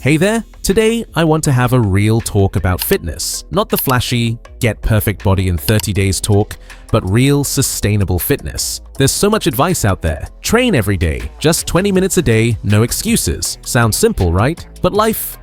Hey there! Today, I want to have a real talk about fitness. Not the flashy, get perfect body in 30 days talk, but real, sustainable fitness. There's so much advice out there. Train every day, just 20 minutes a day, no excuses. Sounds simple, right? But life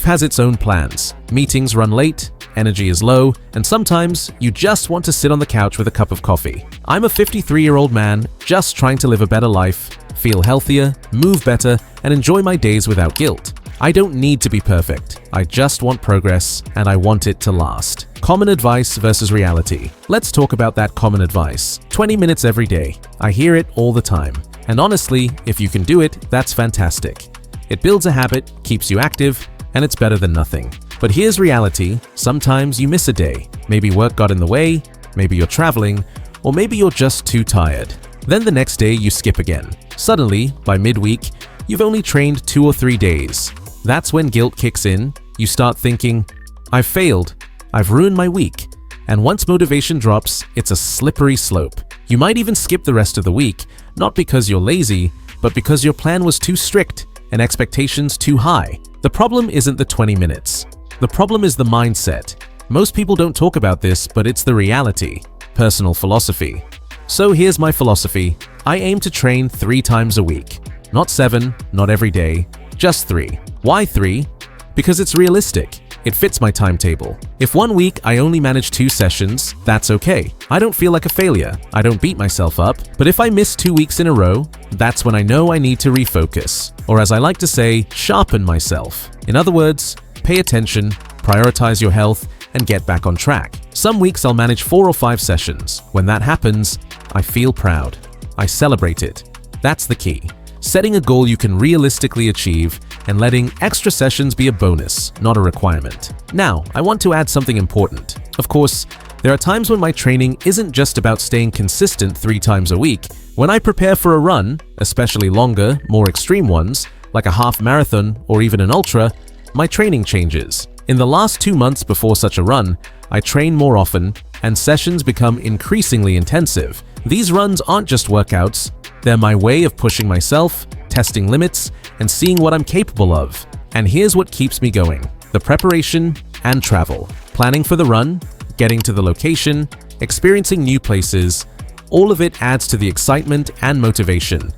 has its own plans. Meetings run late, energy is low, and sometimes you just want to sit on the couch with a cup of coffee. I'm a 53-year-old man just trying to live a better life, feel healthier, move better, and enjoy my days without guilt. I don't need to be perfect. I just want progress, and I want it to last. Common advice versus reality. Let's talk about that common advice. 20 minutes every day. I hear it all the time. And honestly, if you can do it, that's fantastic. It builds a habit, keeps you active, and it's better than nothing. But here's reality. Sometimes you miss a day. Maybe work got in the way, maybe you're traveling, or maybe you're just too tired. Then the next day you skip again. Suddenly, by midweek, you've only trained 2 or 3 days. That's when guilt kicks in. You start thinking, I've failed, I've ruined my week. And once motivation drops, it's a slippery slope. You might even skip the rest of the week, not because you're lazy, but because your plan was too strict and expectations too high. The problem isn't the 20 minutes. The problem is the mindset. Most people don't talk about this, but it's the reality. Personal philosophy. So here's my philosophy. I aim to train 3 times a week. Not 7, not every day, just 3. Why 3? Because it's realistic. It fits my timetable. If one week I only manage 2 sessions, that's okay. I don't feel like a failure. I don't beat myself up. But if I miss 2 weeks in a row, that's when I know I need to refocus. Or as I like to say, sharpen myself. In other words, pay attention, prioritize your health, and get back on track. Some weeks I'll manage 4 or 5 sessions. When that happens, I feel proud. I celebrate it. That's the key. Setting a goal you can realistically achieve and letting extra sessions be a bonus, not a requirement. Now, I want to add something important. Of course, there are times when my training isn't just about staying consistent 3 times a week. When I prepare for a run, especially longer, more extreme ones, like a half marathon or even an ultra, my training changes. In the last 2 months before such a run, I train more often and sessions become increasingly intensive. These runs aren't just workouts, they're my way of pushing myself, testing limits, and seeing what I'm capable of. And here's what keeps me going: the preparation and travel. Planning for the run, getting to the location, experiencing new places, all of it adds to the excitement and motivation.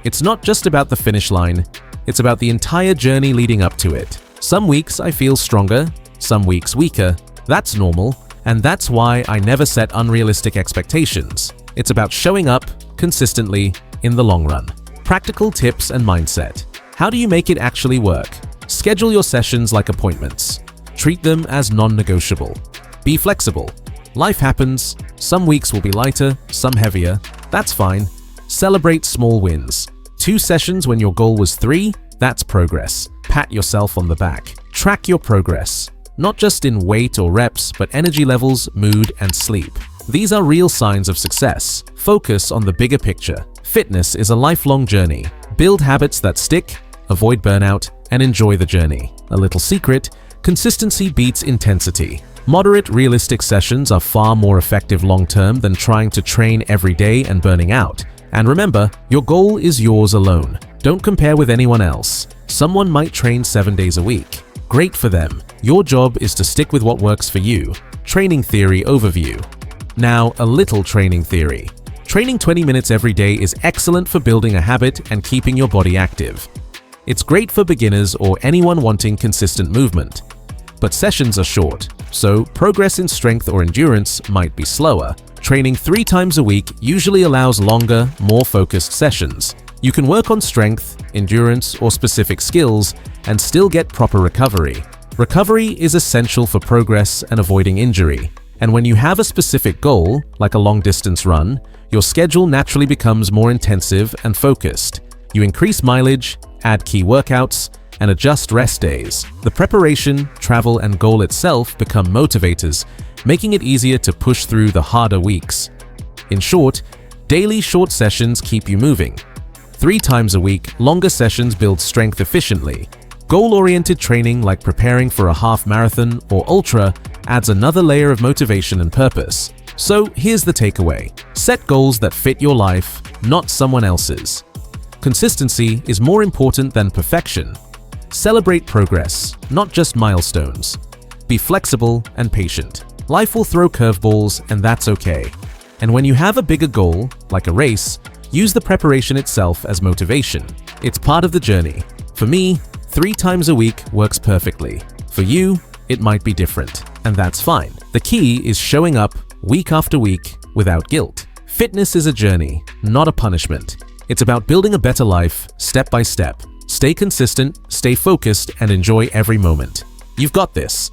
It's not just about the finish line, it's about the entire journey leading up to it. Some weeks I feel stronger, some weeks weaker. That's normal, and that's why I never set unrealistic expectations. It's about showing up consistently in the long run. Practical tips and mindset. How do you make it actually work? Schedule your sessions like appointments. Treat them as non-negotiable. Be flexible. Life happens. Some weeks will be lighter, some heavier. That's fine. Celebrate small wins. 2 sessions when your goal was 3, that's progress. Pat yourself on the back. Track your progress. Not just in weight or reps, but energy levels, mood, and sleep. These are real signs of success. Focus on the bigger picture. Fitness is a lifelong journey. Build habits that stick, avoid burnout, and enjoy the journey. A little secret: consistency beats intensity. Moderate, realistic sessions are far more effective long-term than trying to train every day and burning out. And remember, your goal is yours alone. Don't compare with anyone else. Someone might train 7 days a week. Great for them. Your job is to stick with what works for you. Training theory overview. Now, a little training theory. Training 20 minutes every day is excellent for building a habit and keeping your body active. It's great for beginners or anyone wanting consistent movement. But sessions are short, so progress in strength or endurance might be slower. Training 3 times a week usually allows longer, more focused sessions. You can work on strength, endurance, or specific skills and still get proper recovery. Recovery is essential for progress and avoiding injury. And when you have a specific goal, like a long-distance run, your schedule naturally becomes more intensive and focused. You increase mileage, add key workouts, and adjust rest days. The preparation, travel, and goal itself become motivators, making it easier to push through the harder weeks. In short, daily short sessions keep you moving. 3 times a week, longer sessions build strength efficiently. Goal-oriented training like preparing for a half marathon or ultra adds another layer of motivation and purpose. So here's the takeaway. Set goals that fit your life, not someone else's. Consistency is more important than perfection. Celebrate progress, not just milestones. Be flexible and patient. Life will throw curveballs, and that's okay. And when you have a bigger goal, like a race, use the preparation itself as motivation. It's part of the journey. For me, 3 times a week works perfectly. For you, it might be different, and that's fine. The key is showing up week after week without guilt. Fitness is a journey, not a punishment. It's about building a better life, step by step. Stay consistent, stay focused, and enjoy every moment. You've got this.